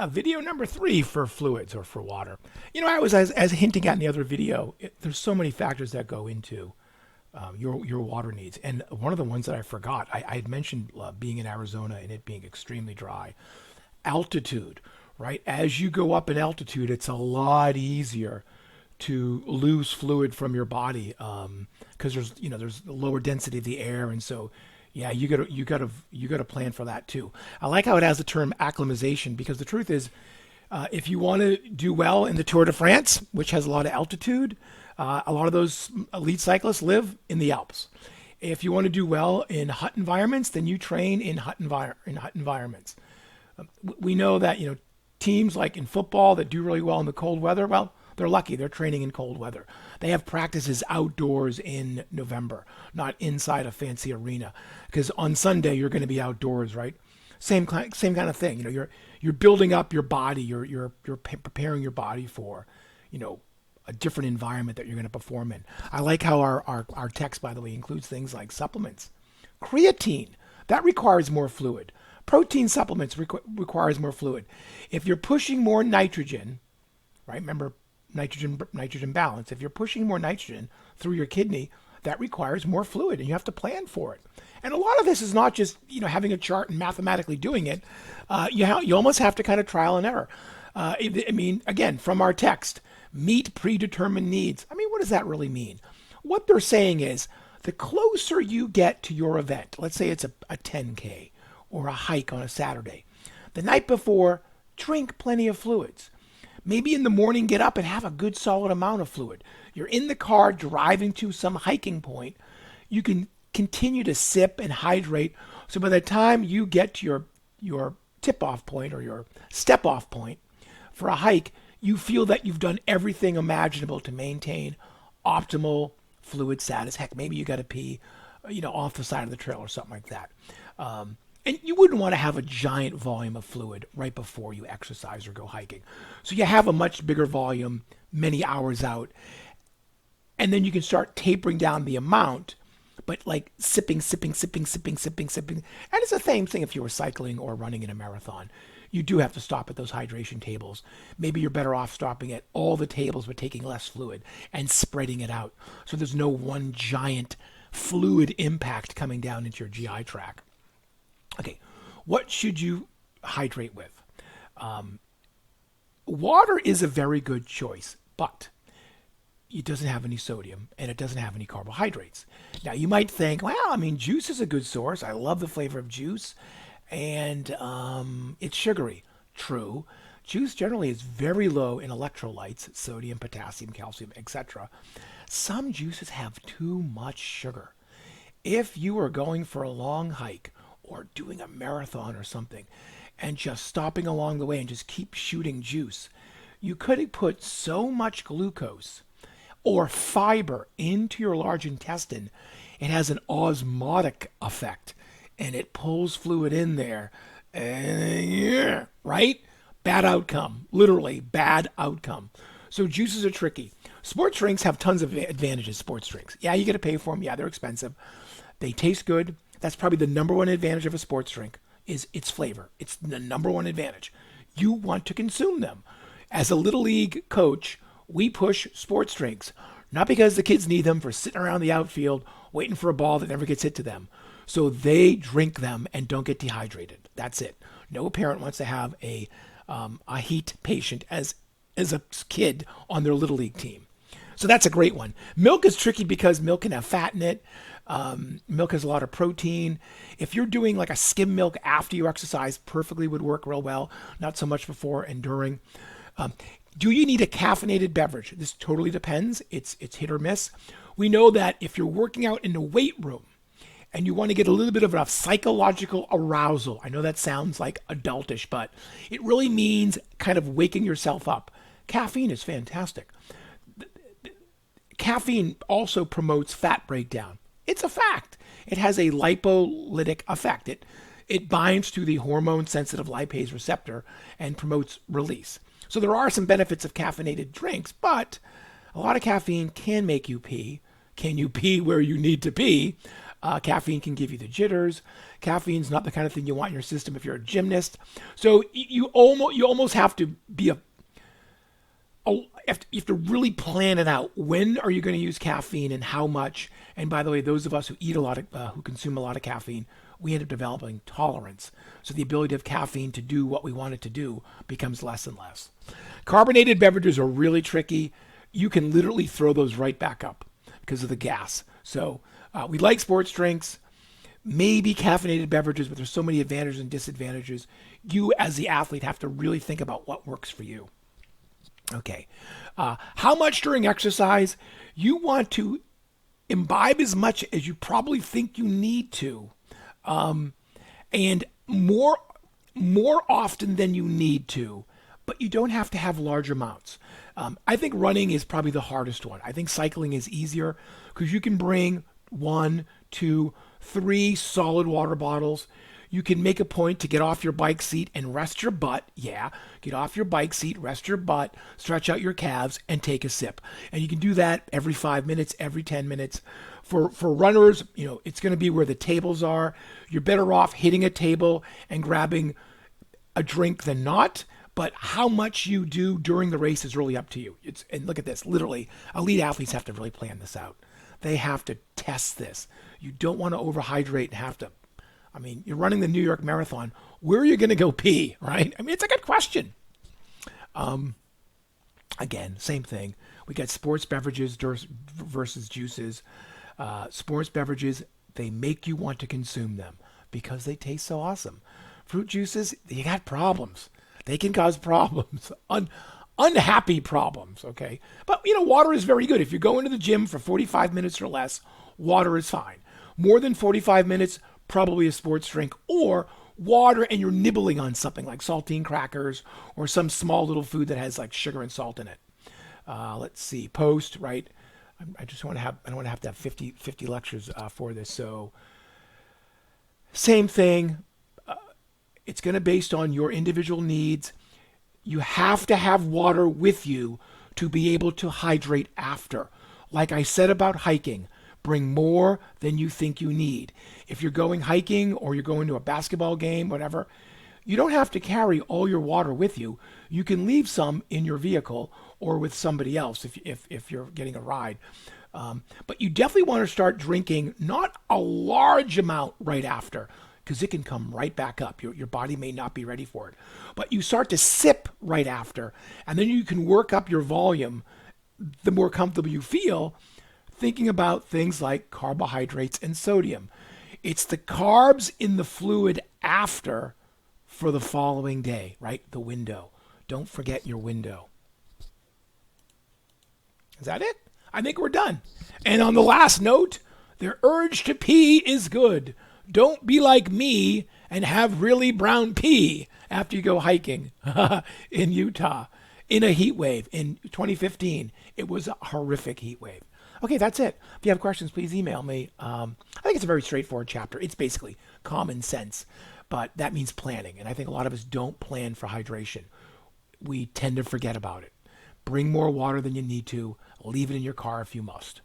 Video number 3 for fluids or for water. I was as hinting at in the other video. There's so many factors that go into your water needs, and one of the ones that I forgot, I had mentioned being in Arizona and it being extremely dry. Altitude, right? As you go up in altitude, it's a lot easier to lose fluid from your body because there's a lower density of the air, and so yeah, you gotta plan for that too. I like how it has the term acclimatization because the truth is, if you want to do well in the Tour de France, which has a lot of altitude, a lot of those elite cyclists live in the Alps. If you want to do well in hot environments, then you train in hot environments. We know that teams like in football that do really well in the cold weather, well, they're lucky. They're training in cold weather. They have practices outdoors in November, not inside a fancy arena, because on Sunday you're going to be outdoors, right? Same kind of thing. You're building up your body. You're preparing your body for, a different environment that you're going to perform in. I like how our text, by the way, includes things like supplements. Creatine, that requires more fluid. Protein supplements requires more fluid. If you're pushing more nitrogen, right? Remember nitrogen balance. If you're pushing more nitrogen through your kidney, that requires more fluid, and you have to plan for it. And a lot of this is not just having a chart and mathematically doing it. You almost have to kind of trial and error. Again, from our text, meet predetermined needs. What does that really mean? What they're saying is the closer you get to your event, let's say it's a 10K or a hike on a Saturday, the night before, drink plenty of fluids. Maybe in the morning, get up and have a good solid amount of fluid. You're in the car driving to some hiking point. You can continue to sip and hydrate. So by the time you get to your tip off point or your step off point for a hike, you feel that you've done everything imaginable to maintain optimal fluid status. Heck, maybe you got to pee, off the side of the trail or something like that. And you wouldn't want to have a giant volume of fluid right before you exercise or go hiking. So you have a much bigger volume many hours out. And then you can start tapering down the amount, but like sipping. And it's the same thing if you were cycling or running in a marathon. You do have to stop at those hydration tables. Maybe you're better off stopping at all the tables but taking less fluid and spreading it out. So there's no one giant fluid impact coming down into your GI tract. Okay, what should you hydrate with? Water is a very good choice, but it doesn't have any sodium and it doesn't have any carbohydrates. Now, you might think, well, juice is a good source. I love the flavor of juice, and it's sugary. True. Juice generally is very low in electrolytes, sodium, potassium, calcium, etc. Some juices have too much sugar. If you are going for a long hike, or doing a marathon or something, and just stopping along the way and just keep shooting juice, you could put so much glucose or fiber into your large intestine, it has an osmotic effect and it pulls fluid in there. And yeah, right? Bad outcome. Literally, bad outcome. So juices are tricky. Sports drinks have tons of advantages, sports drinks. Yeah, you got to pay for them. Yeah, they're expensive. They taste good. That's probably the number one advantage of a sports drink is its flavor. It's the number one advantage. You want to consume them. As a little league coach, we push sports drinks, not because the kids need them for sitting around the outfield waiting for a ball that never gets hit to them. So they drink them and don't get dehydrated. That's it. No parent wants to have a heat patient as a kid on their little league team. So that's a great one. Milk is tricky because milk can have fat in it. Milk has a lot of protein. If you're doing like a skim milk after you exercise, perfectly would work real well. Not so much before and during. Do you need a caffeinated beverage? This totally depends. It's hit or miss. We know that if you're working out in the weight room and you want to get a little bit of a psychological arousal, I know that sounds like adultish, but it really means kind of waking yourself up. Caffeine is fantastic. Caffeine also promotes fat breakdown. It's a fact. It has a lipolytic effect. It binds to the hormone-sensitive lipase receptor and promotes release. So there are some benefits of caffeinated drinks, but a lot of caffeine can make you pee. Can you pee where you need to pee? Caffeine can give you the jitters. Caffeine's not the kind of thing you want in your system if you're a gymnast. So you almost have to be you have to really plan it out. When are you going to use caffeine and how much? And by the way, those of us who eat a lot of, who consume a lot of caffeine, we end up developing tolerance. So the ability of caffeine to do what we want it to do becomes less and less. Carbonated beverages are really tricky. You can literally throw those right back up because of the gas. So we like sports drinks, maybe caffeinated beverages, but there's so many advantages and disadvantages. You as the athlete have to really think about what works for you. Okay. How much during exercise? You want to imbibe as much as you probably think you need to, and more often than you need to, but you don't have to have large amounts. I think running is probably the hardest one. I think cycling is easier because you can bring 1, 2, 3 solid water bottles. You can make a point to get off your bike seat and rest your butt. Yeah, get off your bike seat, rest your butt, stretch out your calves, and take a sip. And you can do that every 5 minutes, every 10 minutes. For runners, it's going to be where the tables are. You're better off hitting a table and grabbing a drink than not. But how much you do during the race is really up to you. And look at this, literally, elite athletes have to really plan this out. They have to test this. You don't want to overhydrate and have to. You're running the New York Marathon. Where are you going to go pee, right? It's a good question. Again, same thing. We got sports beverages versus juices. Sports beverages, they make you want to consume them because they taste so awesome. Fruit juices, you got problems. They can cause problems, unhappy problems, okay? But, water is very good. If you're going to the gym for 45 minutes or less, water is fine. More than 45 minutes, probably a sports drink, or water and you're nibbling on something like saltine crackers or some small little food that has like sugar and salt in it. Let's see, post, right? I don't want to have to have 50 lectures for this. So same thing. It's going to based on your individual needs. You have to have water with you to be able to hydrate after. Like I said about hiking, bring more than you think you need. If you're going hiking or you're going to a basketball game, whatever, you don't have to carry all your water with you. You can leave some in your vehicle or with somebody else if you're getting a ride. But you definitely want to start drinking not a large amount right after because it can come right back up. Your body may not be ready for it. But you start to sip right after, and then you can work up your volume the more comfortable you feel, thinking about things like carbohydrates and sodium. It's the carbs in the fluid after for the following day, right? The window. Don't forget your window. Is that it? I think we're done. And on the last note, their urge to pee is good. Don't be like me and have really brown pee after you go hiking in Utah in a heat wave in 2015. It was a horrific heat wave. Okay, that's it. If you have questions, please email me. I think it's a very straightforward chapter. It's basically common sense, but that means planning. And I think a lot of us don't plan for hydration. We tend to forget about it. Bring more water than you need to. Leave it in your car if you must.